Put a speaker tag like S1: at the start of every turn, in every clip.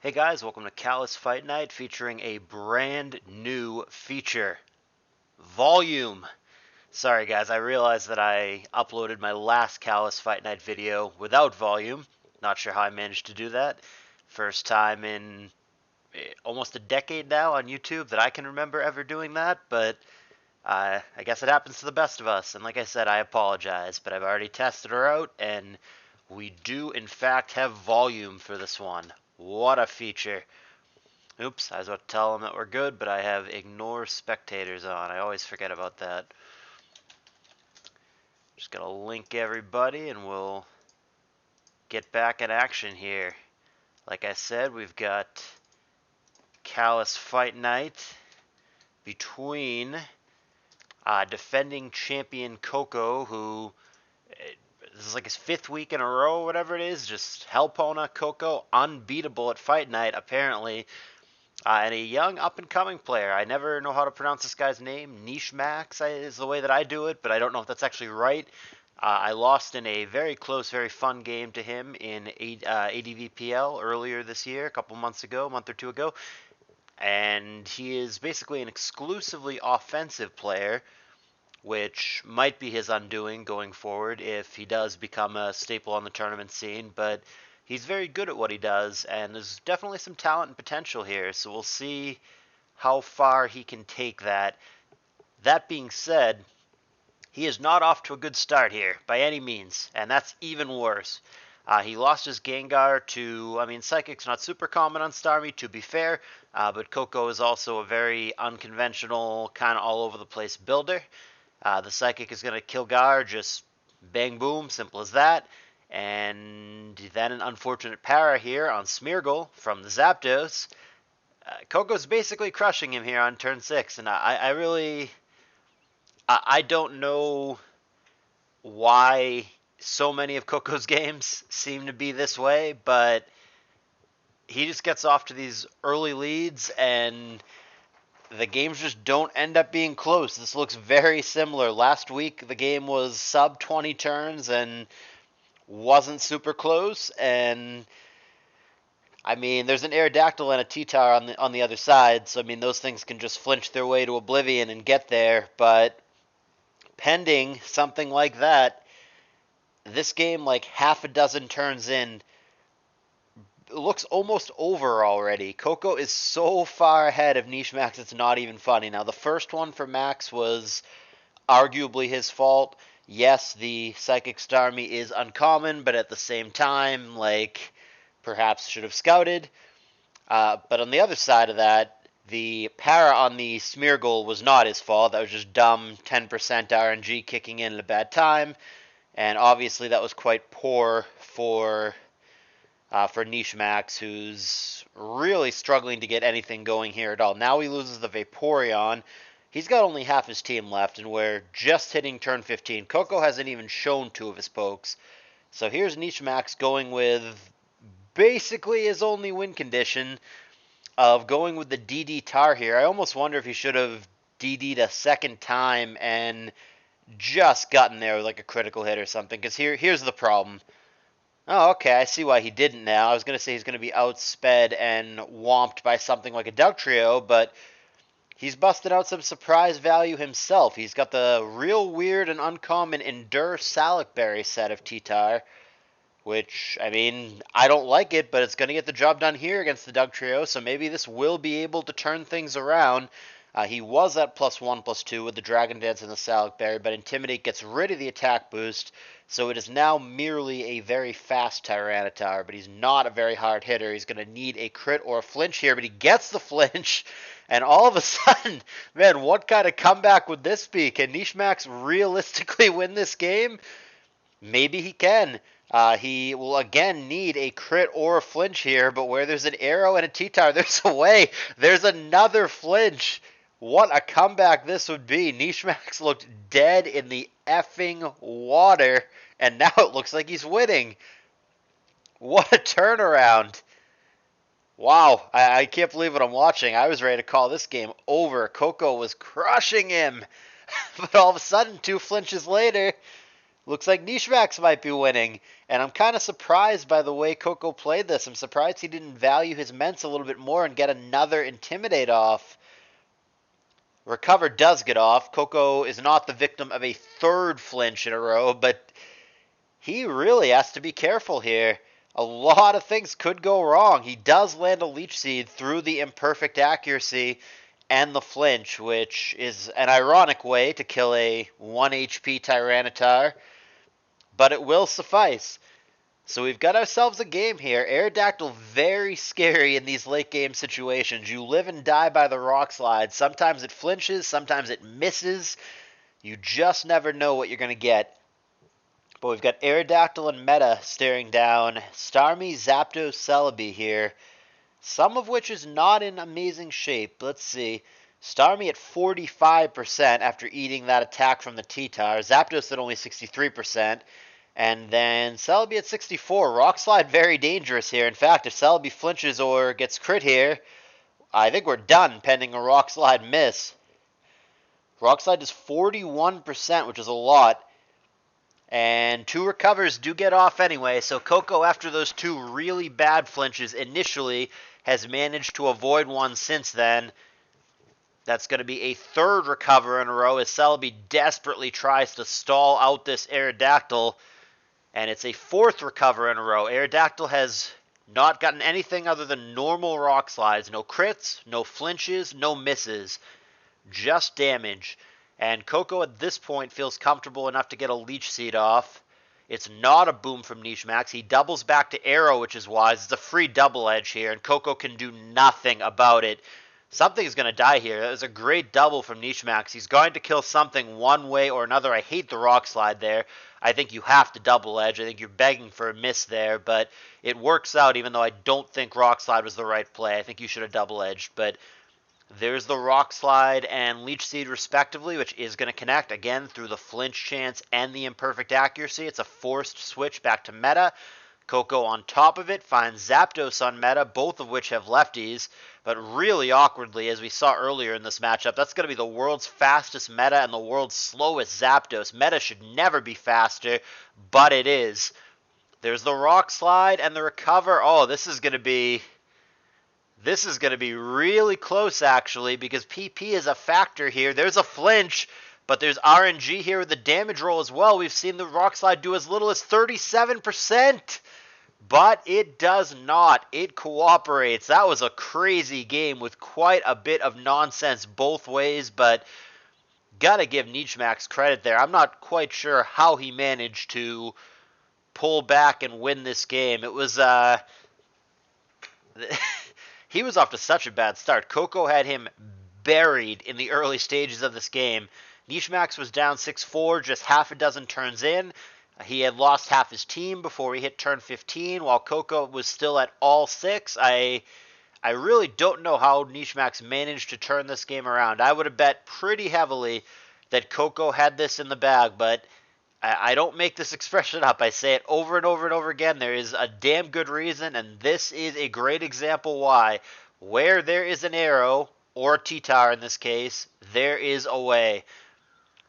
S1: Hey guys, welcome to Callous Fight Night featuring a brand new feature. Volume. Sorry guys, I realized that I uploaded my last Callous Fight Night video without volume. Not sure how I managed to do that. First time in almost a decade now on YouTube that I can remember ever doing that, but I guess it happens to the best of us. And like I said, I apologize, but I've already tested her out, and we do in fact have volume for this one. What a feature. Oops, I was about to tell them that we're good, but I have ignore spectators on. I always forget about that. Just gonna link everybody and we'll get back in action here. Like I said, we've got Callous Fight Night between defending champion Coco, who this is like his 5th week in a row, whatever it is, just Hellpowna Coco, unbeatable at Fight Night, apparently. And a young up-and-coming player. I never know how to pronounce this guy's name. Nchmax is the way that I do it, but I don't know if that's actually right. I lost in a very close, very fun game to him in ADVPL earlier this year, a month or two ago. And he is basically an exclusively offensive player, which might be his undoing going forward if he does become a staple on the tournament scene. But he's very good at what he does, and there's definitely some talent and potential here, so we'll see how far he can take that. That being said, he is not off to a good start here by any means, and that's even worse. He lost his Gengar to, Psychic's not super common on Starmie, to be fair, but Coco is also a very unconventional, kind of all over the place builder. The Psychic is going to kill Gar, just bang boom, simple as that. And then an unfortunate para here on Smeargle from the Zapdos. Coco's basically crushing him here on turn 6, and I don't know why so many of Coco's games seem to be this way, but he just gets off to these early leads, and the games just don't end up being close. This looks very similar. Last week, the game was sub 20 turns, and wasn't super close, and there's an Aerodactyl and a T-Tar on the other side, so those things can just flinch their way to oblivion and get there, but pending something like that, this game, like half a dozen turns in, looks almost over already. Coco is so far ahead of Nchmax, it's not even funny. Now, the first one for Max was arguably his fault. Yes, the Psychic Starmie is uncommon, but at the same time, perhaps should have scouted. But on the other side of that, the para on the Smeargle was not his fault. That was just dumb 10% RNG kicking in at a bad time. And obviously that was quite poor for Nchmax, who's really struggling to get anything going here at all. Now he loses the Vaporeon. He's got only half his team left, and we're just hitting turn 15. Coco hasn't even shown 2 of his pokes. So here's Nchmax going with basically his only win condition of going with the DD Tar here. I almost wonder if he should have DD'd a second time and just gotten there with like a critical hit or something, because here's the problem. Oh, okay, I see why he didn't now. I was going to say he's going to be outsped and whomped by something like a Dugtrio, but he's busted out some surprise value himself. He's got the real weird and uncommon Endure Salicberry set of T-Tar, which, I don't like it, but it's going to get the job done here against the Dugtrio, so maybe this will be able to turn things around. He was at +1/+2 with the Dragon Dance and the Salicberry, but Intimidate gets rid of the attack boost, so it is now merely a very fast Tyranitar, but he's not a very hard hitter. He's going to need a crit or a flinch here, but he gets the flinch, and all of a sudden, man, what kind of comeback would this be? Can Nchmax realistically win this game? Maybe he can. He will again need a crit or a flinch here, but where there's an arrow and a T-Tar, there's a way. There's another flinch. What a comeback this would be. Nchmax looked dead in the effing water, and now it looks like he's winning. What a turnaround. Wow, I can't believe what I'm watching. I was ready to call this game over. Coco was crushing him. But all of a sudden, 2 flinches later, Looks like Nchmax might be winning, and I'm kind of surprised by the way Coco played this. I'm surprised he didn't value his ments a little bit more and get another Intimidate off. Recover does get off. Coco is not the victim of a third flinch in a row, but he really has to be careful here. A lot of things could go wrong. He does land a Leech Seed through the imperfect accuracy and the flinch, which is an ironic way to kill a 1 HP Tyranitar, but it will suffice. So we've got ourselves a game here. Aerodactyl, very scary in these late game situations. You live and die by the rock slide. Sometimes it flinches, sometimes it misses. You just never know what you're going to get. But we've got Aerodactyl and Meta staring down Starmie, Zapdos, Celebi here. Some of which is not in amazing shape. Let's see. Starmie at 45% after eating that attack from the T-Tar. Zapdos at only 63%. And then Celebi at 64. Rock Slide very dangerous here. In fact, if Celebi flinches or gets crit here, I think we're done pending a Rock Slide miss. Rock Slide is 41%, which is a lot. And 2 recovers do get off anyway, so Coco, after those 2 really bad flinches initially, has managed to avoid one since then. That's going to be a 3rd recover in a row as Celebi desperately tries to stall out this Aerodactyl. And it's a 4th recover in a row. Aerodactyl has not gotten anything other than normal rock slides. No crits, no flinches, no misses. Just damage. And Coco at this point feels comfortable enough to get a Leech Seed off. It's not a boom from Nchmax. He doubles back to Arrow, which is wise. It's a free double edge here, and Coco can do nothing about it. Something's going to die here. That was a great double from Nchmax. He's going to kill something one way or another. I hate the rock slide there. I think you have to double edge. I think you're begging for a miss there, but it works out even though I don't think rock slide was the right play. I think you should have double edged, but there's the Rock Slide and Leech Seed respectively, which is going to connect again through the flinch chance and the imperfect accuracy. It's a forced switch back to Meta. Coco on top of it finds Zapdos on Meta, both of which have lefties, but really awkwardly, as we saw earlier in this matchup, that's going to be the world's fastest Meta and the world's slowest Zapdos. Meta should never be faster, but it is. There's the Rock Slide and the recover. Oh, this is going to be really close, actually, because PP is a factor here. There's a flinch, but there's RNG here with the damage roll as well. We've seen the Rock Slide do as little as 37%, but it does not. It cooperates. That was a crazy game with quite a bit of nonsense both ways, but gotta give Nchmax credit there. I'm not quite sure how he managed to pull back and win this game. It was, he was off to such a bad start. Coco had him buried in the early stages of this game. Nchmax was down 6-4, just half a dozen turns in. He had lost half his team before he hit turn 15, while Coco was still at all 6. I really don't know how Nchmax managed to turn this game around. I would have bet pretty heavily that Coco had this in the bag, but I don't make this expression up. I say it over and over and over again. There is a damn good reason, and this is a great example why. Where there is an arrow, or a T-Tar in this case, there is a way.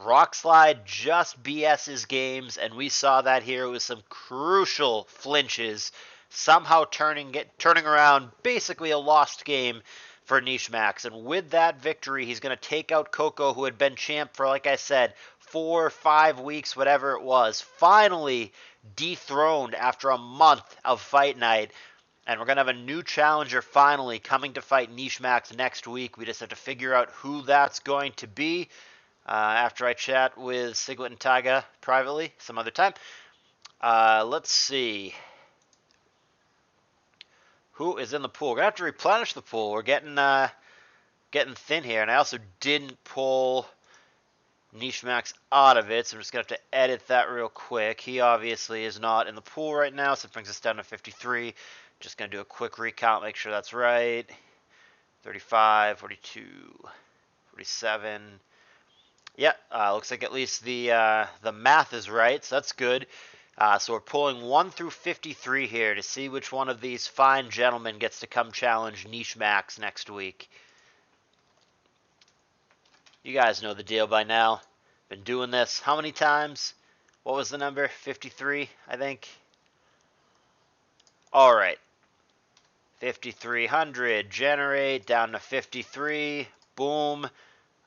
S1: Rock Slide just BS's games, and we saw that here with some crucial flinches, somehow turning around basically a lost game for Nchmax. And with that victory, he's going to take out Coco, who had been champ for, like I said, 4 or 5 weeks, whatever it was, finally dethroned after a month of Fight Night. And we're going to have a new challenger finally coming to fight Nchmax next week. We just have to figure out who that's going to be after I chat with Siglet and Taiga privately some other time. Let's see. Who is in the pool? We're going to have to replenish the pool. We're getting thin here. And I also didn't pull Nchmax out of it, so I'm just going to have to edit that real quick. He obviously is not in the pool right now, so it brings us down to 53. Just going to do a quick recount, make sure that's right. 35, 42, 47. Yeah, looks like at least the math is right, so that's good. So we're pulling 1 through 53 here to see which one of these fine gentlemen gets to come challenge Nchmax next week. You guys know the deal by now. Been doing this how many times? What was the number? 53, I think. All right. 5,300. Generate down to 53. Boom.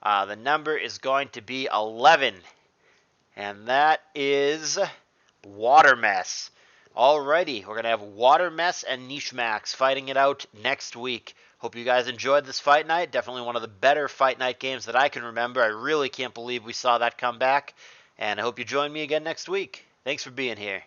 S1: The number is going to be 11. And that is Water Mess. Alrighty, we're going to have Water Mess and Nchmax fighting it out next week. Hope you guys enjoyed this fight night. Definitely one of the better fight night games that I can remember. I really can't believe we saw that come back. And I hope you join me again next week. Thanks for being here.